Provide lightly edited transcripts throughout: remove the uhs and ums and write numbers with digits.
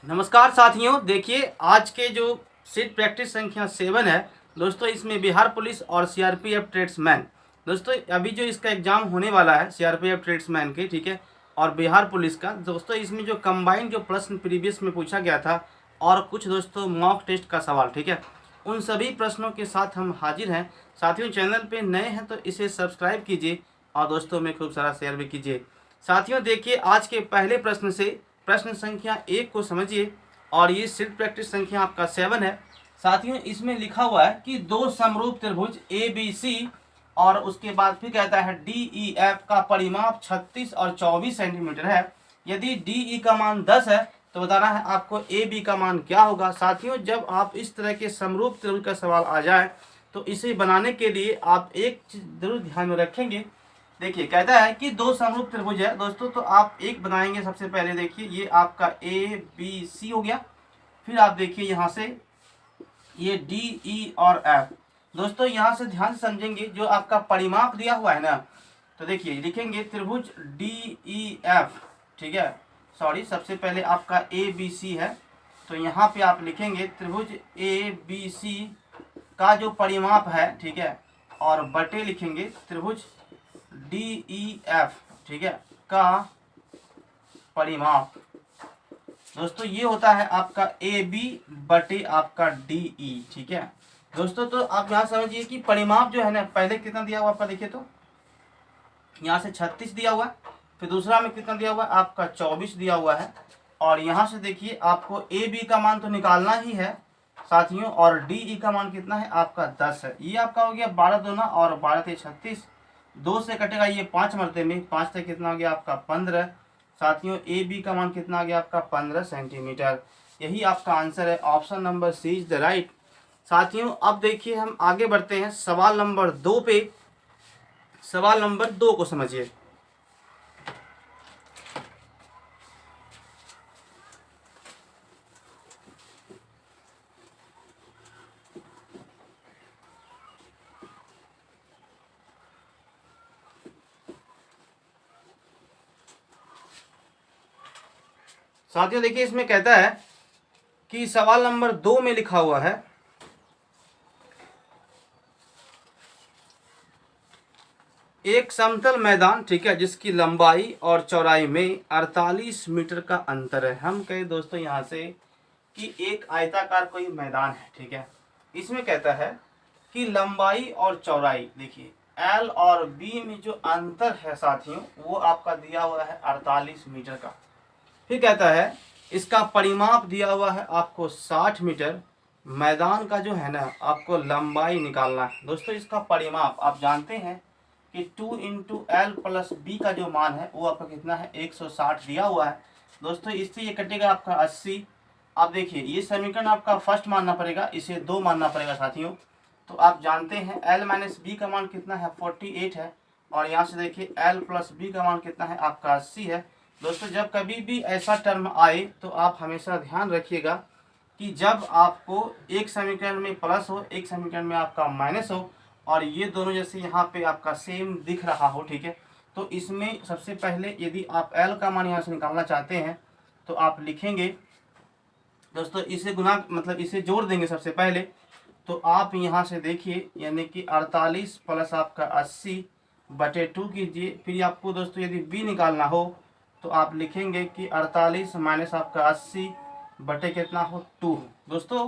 नमस्कार साथियों, देखिए आज के जो सीट प्रैक्टिस संख्या 7 है दोस्तों, इसमें बिहार पुलिस और सीआरपीएफ ट्रेड्समैन। दोस्तों अभी जो इसका एग्जाम होने वाला है सीआरपीएफ ट्रेड्समैन के, ठीक है, और बिहार पुलिस का दोस्तों, इसमें जो कंबाइंड जो प्रश्न प्रीवियस में पूछा गया था और कुछ दोस्तों मॉक टेस्ट का सवाल, ठीक है, उन सभी प्रश्नों के साथ हम हाजिर हैं। साथियों चैनल पे नए हैं तो इसे सब्सक्राइब कीजिए और दोस्तों में खूब सारा शेयर भी कीजिए। साथियों देखिए आज के पहले प्रश्न से प्रश्न संख्या 1 को समझिए और ये सीट प्रैक्टिस संख्या आपका 7 है। साथियों इसमें लिखा हुआ है कि दो समरूप त्रिभुज ए बी सी और उसके बाद फिर कहता है डी ई एफ का परिमाप 36 और 24 सेंटीमीटर है। यदि डी ई का मान 10 है तो बताना है आपको ए बी का मान क्या होगा। साथियों जब आप इस तरह के समरूप त्रिभुज का सवाल आ जाए तो इसे बनाने के लिए आप एक चीज जरूर ध्यान में रखेंगे। देखिए कहता है कि दो समरूप त्रिभुज है दोस्तों, तो आप एक बनाएंगे। सबसे पहले देखिए ये आपका ए बी सी हो गया, फिर आप देखिए यहाँ से ये डी ई और एफ। दोस्तों यहाँ से ध्यान से समझेंगे, जो आपका परिमाप दिया हुआ है ना, तो देखिए लिखेंगे त्रिभुज डी ई एफ, ठीक है, सॉरी सबसे पहले आपका ए बी सी है, तो यहाँ पे आप लिखेंगे त्रिभुज ए बी सी का जो परिमाप है, ठीक है, और बटे लिखेंगे त्रिभुज डी ई एफ, ठीक है, का परिमाप। दोस्तों ये होता है आपका ए बी बटे आपका डी ई, ठीक है दोस्तों। तो आप यहाँ समझिए कि परिमाप जो है ना, पहले कितना दिया हुआ आपका, देखिए तो यहाँ से 36 दिया हुआ है, फिर दूसरा में कितना दिया हुआ है आपका 24 दिया हुआ है, और यहाँ से देखिए आपको ए बी का मान तो निकालना ही है साथियों, और डी ई का मान कितना है आपका 10 है। ये आपका हो गया 12 दूना और 12 ते 36, 2 से कटेगा ये 5 मरते में, 5 से कितना हो गया आपका 15। साथियों ए बी का मान कितना आ गया आपका 15 सेंटीमीटर। यही आपका आंसर है, option number C is the right. साथियों अब देखिए हम आगे बढ़ते हैं सवाल नंबर 2 पे। सवाल नंबर 2 को समझिए। साथियों देखिए इसमें कहता है कि सवाल नंबर 2 में लिखा हुआ है एक समतल मैदान, ठीक है, जिसकी लंबाई और चौड़ाई में 48 मीटर का अंतर है। हम कहे दोस्तों यहाँ से कि एक आयताकार कोई मैदान है, ठीक है, इसमें कहता है कि लंबाई और चौड़ाई, देखिए एल और बी में जो अंतर है साथियों वो आपका दिया हुआ है 48 मीटर का। फिर कहता है इसका परिमाप दिया हुआ है आपको 60 मीटर। मैदान का जो है ना आपको लंबाई निकालना है। दोस्तों इसका परिमाप आप जानते हैं कि 2 इंटू एल प्लस बी का जो मान है वो आपका कितना है 160 दिया हुआ है। दोस्तों इससे ये कटेगा आपका 80। आप देखिए ये समीकरण आपका फर्स्ट मानना पड़ेगा, इसे 2 मानना पड़ेगा साथियों। तो आप जानते हैं एल माइनस बी का मान कितना है 48 है, और यहाँ से देखिए एल प्लस बी का मान कितना है आपका 80 है। दोस्तों जब कभी भी ऐसा टर्म आए तो आप हमेशा ध्यान रखिएगा कि जब आपको एक समीकरण में प्लस हो, एक समीकरण में आपका माइनस हो, और ये दोनों जैसे यहाँ पे आपका सेम दिख रहा हो, ठीक है, तो इसमें सबसे पहले यदि आप एल का मान यहाँ से निकालना चाहते हैं तो आप लिखेंगे दोस्तों इसे गुना, मतलब इसे जोड़ देंगे सबसे पहले। तो आप यहाँ से देखिए यानी कि 48 प्लस आपका 80 बटे 2 कीजिए। फिर आपको दोस्तों यदि बी निकालना हो तो आप लिखेंगे कि 48 माइनस आपका 80 बटे कितना हो 2। दोस्तों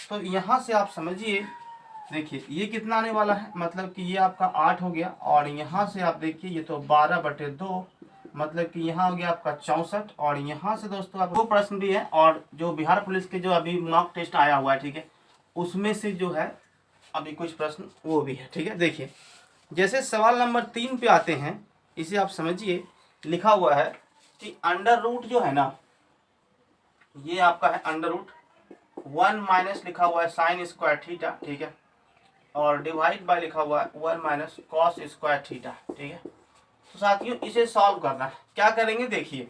तो यहाँ से आप समझिए, देखिए ये कितना आने वाला है, मतलब कि ये आपका 8 हो गया, और यहाँ से आप देखिए ये तो 12 बटे 2, मतलब कि यहाँ हो गया आपका 64। और यहाँ से दोस्तों आप 2 प्रश्न भी है, और जो बिहार पुलिस के जो अभी मॉक टेस्ट आया हुआ है, ठीक है, उसमें से जो है अभी कुछ प्रश्न वो भी है, ठीक है। देखिए जैसे सवाल नंबर 3 पे आते हैं, इसे आप समझिए। लिखा हुआ है कि अंडर रूट जो है ना, ये आपका है अंडर रूट 1 माइनस लिखा हुआ है साइन स्क्वायर थीटा, ठीक है, और डिवाइड बाय लिखा हुआ है 1 माइनस कॉस स्क्वायर थीटा, ठीक है। तो साथियों इसे सॉल्व करना है। क्या करेंगे, देखिए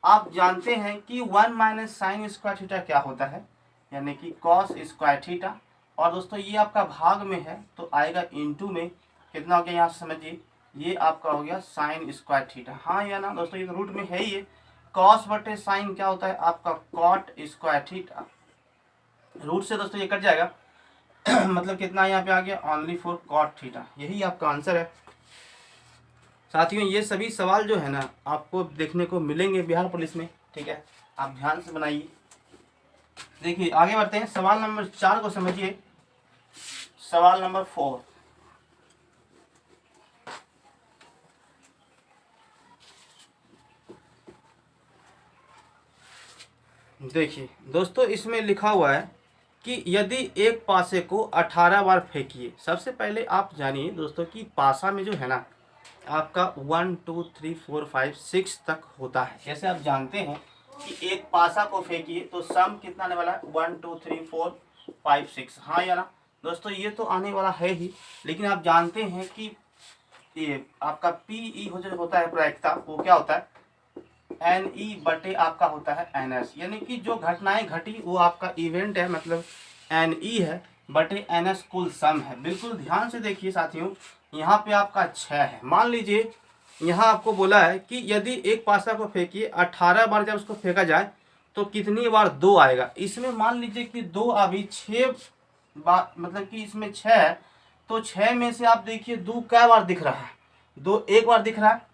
आप जानते हैं कि 1 माइनस साइन स्क्वायर थीटा क्या होता है, यानी कि कॉस स्क्वायर थीटा, और दोस्तों ये आपका भाग में है तो आएगा इनटू में, कितना हो गया यहाँ से समझिए, ये आपका हो गया साइन स्क्वायर थीटा। हाँ या ना दोस्तों, ये तो रूट में है ही है। कॉस बटे साइन क्या होता है आपका कॉट स्क्वायर थीटा। रूट से दोस्तों ये कट जाएगा मतलब कितना यहाँ पे आ गया ओनली फॉर कॉट थीटा। यही आपका आंसर है। साथियों ये सभी सवाल जो है ना आपको देखने को मिलेंगे बिहार पुलिस में, ठीक है, आप ध्यान से बनाइए। देखिए आगे बढ़ते हैं, सवाल नंबर 4 को समझिए। सवाल नंबर 4, देखिए दोस्तों इसमें लिखा हुआ है कि यदि एक पासे को 18 बार फेंकिए। सबसे पहले आप जानिए दोस्तों कि पासा में जो है ना आपका 1 2 3 4 5 6 तक होता है। जैसे आप जानते हैं कि एक पासा को फेंकिए तो सम कितना आने वाला है 1 2 3 4 5 6, हाँ या ना दोस्तों, ये तो आने वाला है ही। लेकिन आप जानते हैं कि ये आपका पीई जो होता है प्रायिकता वो क्या होता है एन ई बटे आपका होता है एन एस, यानी कि जो घटनाएं घटी वो आपका इवेंट है, मतलब एन ई है बटे एन एस कुल सम है। बिल्कुल ध्यान से देखिए साथियों, यहाँ पे आपका 6 है। मान लीजिए यहाँ आपको बोला है कि यदि एक पासा को फेंकिए 18 बार, जब उसको फेंका जाए तो कितनी बार 2 आएगा। इसमें मान लीजिए कि 2 अभी 6 बार, मतलब कि इसमें 6 है तो 6 में से आप देखिए 2 कै बार दिख रहा है, 2 एक बार दिख रहा है।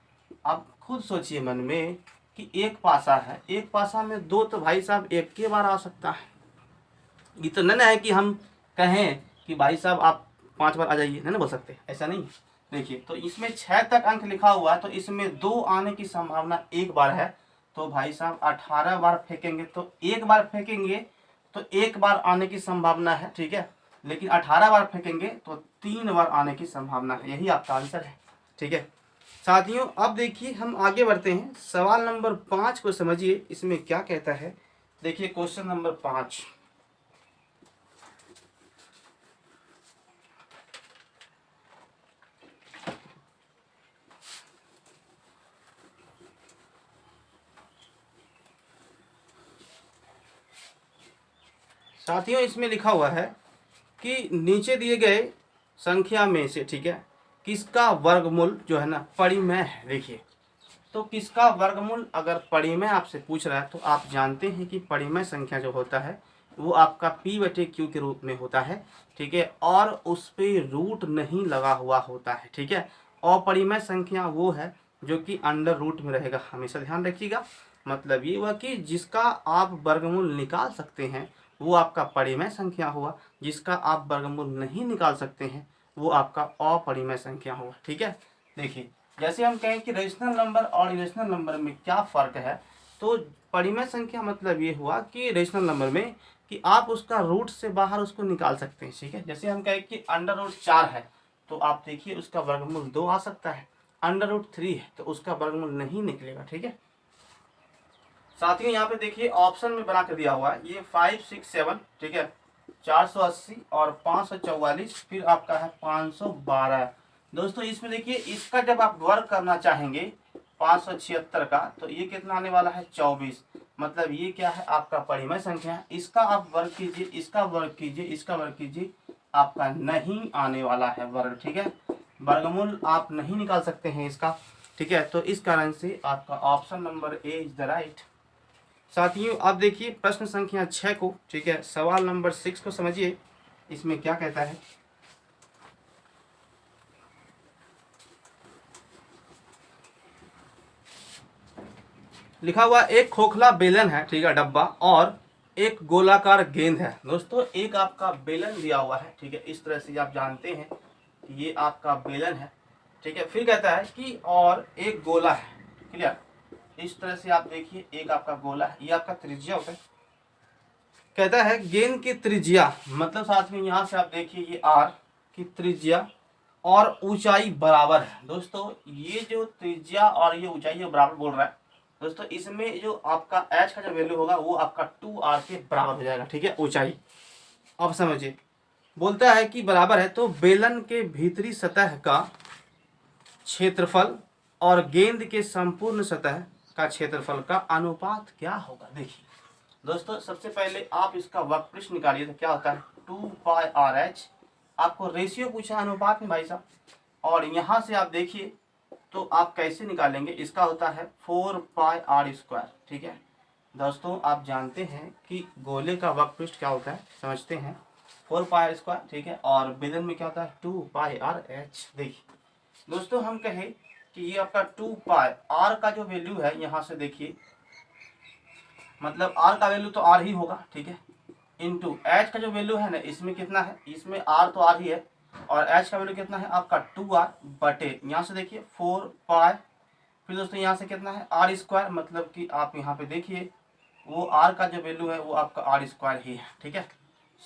आप खुद सोचिए मन में कि एक पासा है, एक पासा में 2 तो भाई साहब एक के बार आ सकता है। ये तो नहीं है कि हम कहें कि भाई साहब आप 5 बार आ जाइए, नहीं बोल सकते, ऐसा नहीं। देखिए तो इसमें 6 तक अंक लिखा हुआ है तो इसमें 2 आने की संभावना एक बार है। तो भाई साहब 18 बार फेंकेंगे तो एक बार फेंकेंगे तो एक बार आने की संभावना है, ठीक है। लेकिन 18 बार फेंकेंगे तो 3 बार आने की संभावना है। यही आपका आंसर है, ठीक है। साथियों अब देखिए हम आगे बढ़ते हैं, सवाल नंबर 5 को समझिए, इसमें क्या कहता है। देखिए क्वेश्चन नंबर 5, साथियों इसमें लिखा हुआ है कि नीचे दिए गए संख्या में से, ठीक है, किसका वर्गमूल जो है ना परिमेय है। देखिए तो किसका वर्गमूल अगर परिमेय आपसे पूछ रहा है तो आप जानते हैं कि परिमेय संख्या जो होता है वो आपका p बटे q के रूप में होता है, ठीक है, और उस पर रूट नहीं लगा हुआ होता है, ठीक है। अपरिमेय संख्या वो है जो कि अंडर रूट में रहेगा, हमेशा ध्यान रखिएगा। मतलब ये हुआ कि जिसका आप वर्गमूल निकाल सकते हैं वो आपका परिमेय संख्या हुआ, जिसका आप वर्गमूल नहीं निकाल सकते हैं वो आपका अपरिमेय संख्या होगा, ठीक है। देखिए जैसे हम कहें कि रेशनल नंबर और इरेशनल नंबर में क्या फ़र्क है, तो परिमेय संख्या मतलब ये हुआ कि रेशनल नंबर में कि आप उसका रूट से बाहर उसको निकाल सकते हैं, ठीक है। जैसे हम कहें कि अंडर रूट 4 है तो आप देखिए उसका वर्गमूल 2 आ सकता है, अंडर रूट 3 है तो उसका वर्गमूल नहीं निकलेगा, ठीक है। साथियों यहाँ पे देखिए ऑप्शन में बना कर दिया हुआ है ये 5 6 7, ठीक है, 480 और 544, फिर आपका है 512। दोस्तों इसमें देखिए इसका जब आप वर्ग करना चाहेंगे 576 का तो ये कितना आने वाला है 24। मतलब ये क्या है आपका परिमेय संख्या है। इसका आप वर्ग कीजिए, इसका वर्ग कीजिए, इसका वर्ग कीजिए, आपका नहीं आने वाला है वर्ग, ठीक है। वर्गमूल आप नहीं निकाल सकते हैं इसका, ठीक है। तो इस कारण से आपका option number A is the right. साथियों आप देखिए प्रश्न संख्या 6 को, ठीक है, सवाल नंबर 6 को समझिए, इसमें क्या कहता है। लिखा हुआ एक खोखला बेलन है, ठीक है, डब्बा, और एक गोलाकार गेंद है। दोस्तों एक आपका बेलन दिया हुआ है, ठीक है, इस तरह से आप जानते हैं कि ये आपका बेलन है, ठीक है। फिर कहता है कि और एक गोला है, क्लियर, इस तरह से आप देखिए एक आपका गोला है, ये आपका त्रिज्या होता है। कहता है गेंद की त्रिज्या, मतलब साथ में यहाँ से आप देखिए ये r की त्रिज्या और ऊंचाई बराबर है। दोस्तों ये जो त्रिज्या और ये ऊंचाई बराबर बोल रहा है दोस्तों, इसमें जो आपका h का जो वैल्यू होगा वो आपका 2r के बराबर हो जाएगा, ठीक है, ऊंचाई। अब समझिए बोलता है कि बराबर है तो बेलन के भीतरी सतह का क्षेत्रफल और गेंद के संपूर्ण सतह का क्षेत्रफल का अनुपात क्या होगा। देखिए दोस्तों सबसे पहले आप इसका वक्रपृष्ठ निकालिए तो क्या होता है 2πr h, आपको रेशियो पूछा अनुपात में भाई साहब, और यहाँ से आप देखिए तो आप कैसे निकालेंगे, इसका होता है 4πr²। ठीक है दोस्तों, आप जानते हैं कि गोले का वक्रपृष्ठ क्या होता है, समझते हैं 4πr²। ठीक है, और विलन में क्या होता है 2πrh। देखिए दोस्तों, हम कहें कि ये आपका 2π r का जो वैल्यू है, यहाँ से देखिए मतलब r का वैल्यू तो r ही होगा। ठीक है, इंटू h का जो वैल्यू है ना, इसमें कितना है, इसमें r तो r ही है, और h का वैल्यू कितना है आपका 2r बटे, यहाँ से देखिए 4π, फिर दोस्तों यहाँ से कितना है r², मतलब कि आप यहाँ पे देखिए वो r का जो वैल्यू है वो आपका r² ही है। ठीक है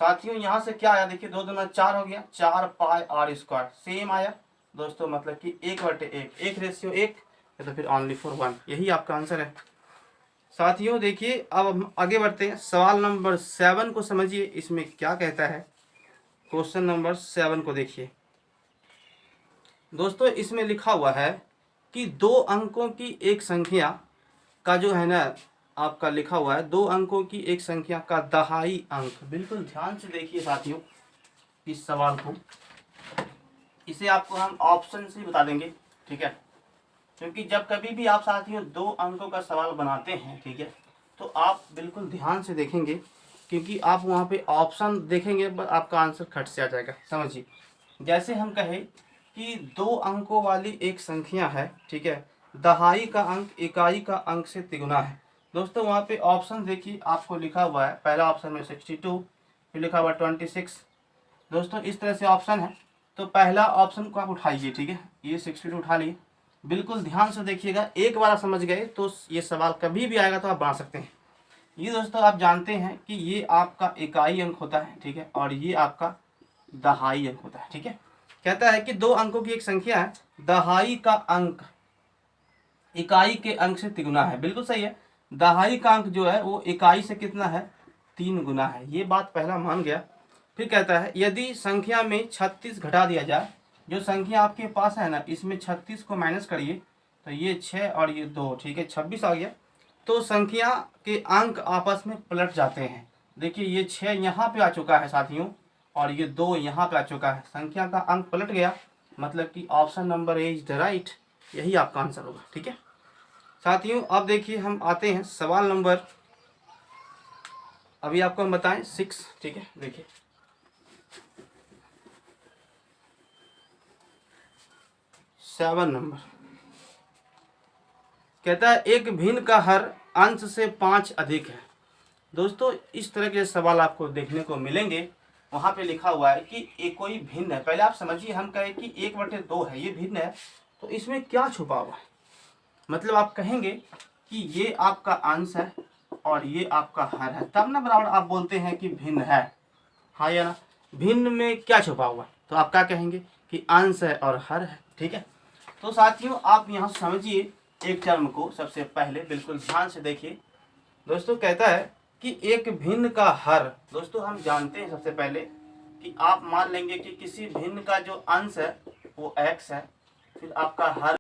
साथियों, यहाँ से क्या आया, देखिए 2 दूना 4 हो गया, 4πr², सेम आया दोस्तों, मतलब कि 1/1, 1:1, तो फिर ओनली फॉर 1, यही आपका आंसर है। साथियों देखिए, अब हम आगे बढ़ते हैं, सवाल नंबर 7 को समझिए, इसमें क्या कहता है। क्वेश्चन नंबर 7 को देखिए दोस्तों, इसमें लिखा हुआ है कि 2 अंकों की एक संख्या का जो है ना, आपका लिखा हुआ है 2 अंकों की एक संख्या का दहाई अंक। बिल्कुल ध्यान से देखिए साथियों इस सवाल को, इसे आपको हम ऑप्शन से बता देंगे। ठीक है, क्योंकि जब कभी भी आप साथियों 2 अंकों का सवाल बनाते हैं, ठीक है, तो आप बिल्कुल ध्यान से देखेंगे, क्योंकि आप वहाँ पे ऑप्शन देखेंगे बस आपका आंसर खट से आ जाएगा। समझिए, जैसे हम कहें कि 2 अंकों वाली एक संख्या है, ठीक है, दहाई का अंक इकाई का अंक से तिगुना है। दोस्तों वहाँ पे ऑप्शन देखिए, आपको लिखा हुआ है पहला ऑप्शन में 62, फिर लिखा हुआ 26। दोस्तों इस तरह से ऑप्शन है, तो पहला ऑप्शन को आप उठाइए। ठीक है, ये 62 उठा लिए, बिल्कुल ध्यान से देखिएगा, एक बार समझ गए तो ये सवाल कभी भी आएगा तो आप बना सकते हैं। ये दोस्तों आप जानते हैं कि ये आपका इकाई अंक होता है। ठीक है, और ये आपका दहाई अंक होता है। ठीक है, कहता है कि 2 अंकों की एक संख्या है, दहाई का अंक इकाई के अंक से तिगुना है। बिल्कुल सही है, दहाई का अंक जो है वो इकाई से कितना है 3 गुना है, ये बात पहला मान गया। फिर कहता है यदि संख्या में 36 घटा दिया जाए, जो संख्या आपके पास है ना, इसमें 36 को माइनस करिए तो ये 6 और ये 2, ठीक है 26 आ गया, तो संख्या के अंक आपस में पलट जाते हैं। देखिए ये 6 यहाँ पे आ चुका है साथियों, और ये 2 यहाँ पे आ चुका है, संख्या का अंक पलट गया, मतलब कि option number A is the right, यही आपका आंसर होगा। ठीक है साथियों, अब देखिए हम आते हैं सवाल नंबर, अभी आपको हम बताएं 6। ठीक है, देखिए 7 नंबर कहता है एक भिन्न का हर अंश से 5 अधिक है। दोस्तों इस तरह के सवाल आपको देखने को मिलेंगे, वहाँ पे लिखा हुआ है कि एक कोई भिन्न है। पहले आप समझिए, हम कहें कि 1/2 है, ये भिन्न है, तो इसमें क्या छुपा हुआ है, मतलब आप कहेंगे कि ये आपका अंश है और ये आपका हर है, तब ना बराबर आप बोलते हैं कि भिन्न है, हाँ या ना। भिन्न में क्या छुपा हुआ है, तो आप क्या कहेंगे कि अंश है और हर है। ठीक है, तो साथियों आप यहाँ समझिए एक टर्म को, सबसे पहले बिल्कुल ध्यान से देखिए। दोस्तों कहता है कि एक भिन्न का हर, दोस्तों हम जानते हैं सबसे पहले कि आप मान लेंगे कि किसी भिन्न का जो अंश है वो x है, फिर आपका हर